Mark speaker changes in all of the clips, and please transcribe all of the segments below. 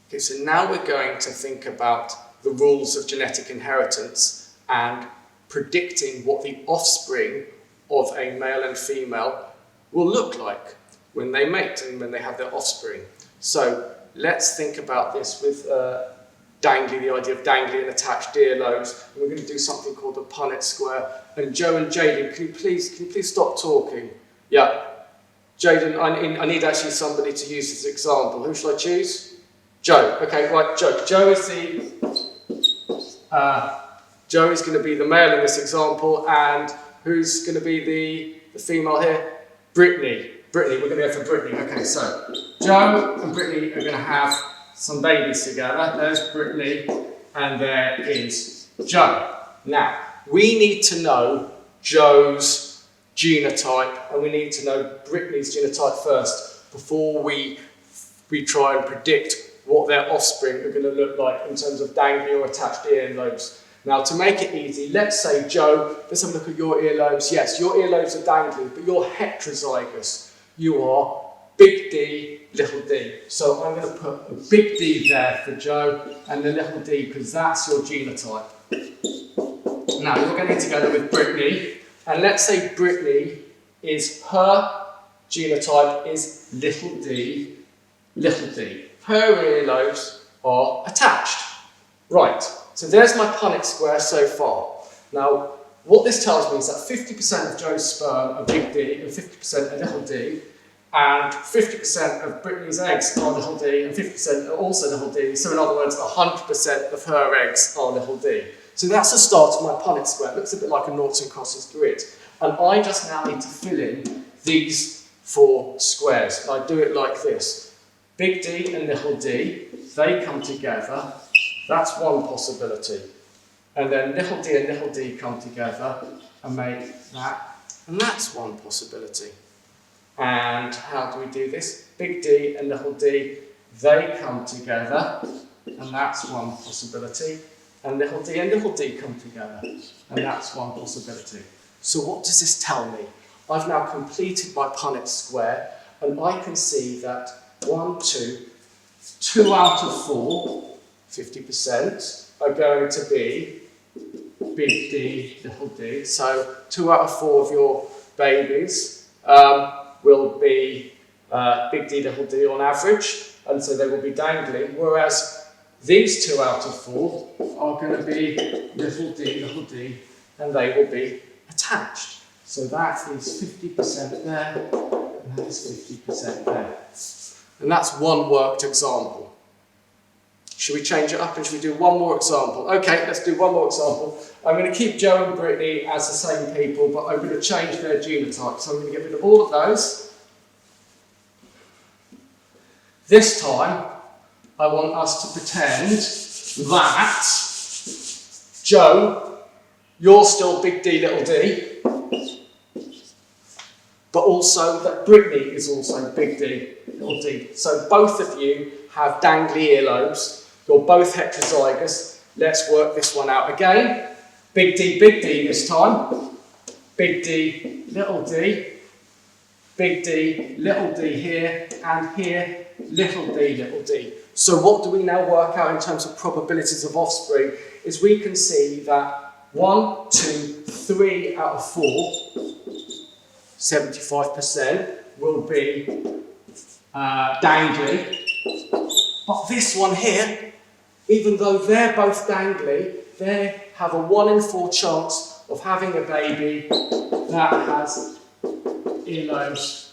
Speaker 1: Okay, so now we're going to think about the rules of genetic inheritance and predicting what the offspring of a male and female will look like when they mate and when they have their offspring. So let's think about this with the idea of dangly and attached earlobes. And we're going to do something called a Punnett square. And Joe and Jaden, can you please stop talking? Yeah, Jaden, I need actually somebody to use this example. Who shall I choose? Joe. Okay, right, Joe. Joe is going to be the male in this example, and who's going to be the female here? Brittany. Brittany, we're going to go for Brittany. Okay, so Joe and Brittany are going to have some babies together. There's Brittany, and there is Joe. Now, we need to know Joe's genotype, and we need to know Brittany's genotype first before we try and predict what their offspring are going to look like in terms of dangly or attached earlobes. Now, to make it easy, let's say, Joe, let's have a look at your earlobes. Yes, your earlobes are dangly, but you're heterozygous. You are big D, little d. So I'm going to put a big D there for Joe and a little d because that's your genotype. Now, you're getting together with Brittany, and let's say Brittany her genotype is little d, little d. Her earlobes are attached. Right, so there's my Punnett square so far. Now, what this tells me is that 50% of Joe's sperm are big D and 50% are little d, and 50% of Brittany's eggs are little d and 50% are also little d. So in other words, 100% of her eggs are little d. So that's the start of my Punnett square. It looks a bit like a noughts and crosses grid. And I just now need to fill in these 4 squares. And I do it like this. Big D and little d, they come together. That's one possibility. And then little d and little d come together and make that. And that's one possibility. And how do we do this? Big D and little d, they come together. And that's one possibility. And little d come together. And that's one possibility. So what does this tell me? I've now completed my Punnett square, and I can see that 2 out of 4, 50%, are going to be big D, little d. So 2 out of 4 of your babies will be big D, little d on average, and so they will be dangling, whereas these 2 out of 4 are going to be little d, and they will be attached. So that is 50% there, and that is 50% there. And that's one worked example. Should we change it up and should we do one more example? Okay, let's do one more example. I'm going to keep Joe and Brittany as the same people, but I'm going to change their genotype. So I'm going to get rid of all of those. This time, I want us to pretend that Joe, you're still big D, little d, but also that Brittany is also big D, little d. So both of you have dangly earlobes. You're both heterozygous. Let's work this one out again. Big D this time. Big D, little d. Big D, little d here, and here, little d. So what do we now work out in terms of probabilities of offspring? Is we can see that 1, 2, 3 out of 4, 75% will be dangly. But this one here, even though they're both dangly, they have a 1 in 4 chance of having a baby that has earlobes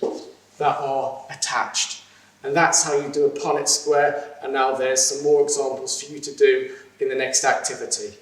Speaker 1: that are attached. And that's how you do a Punnett square. And now there's some more examples for you to do in the next activity.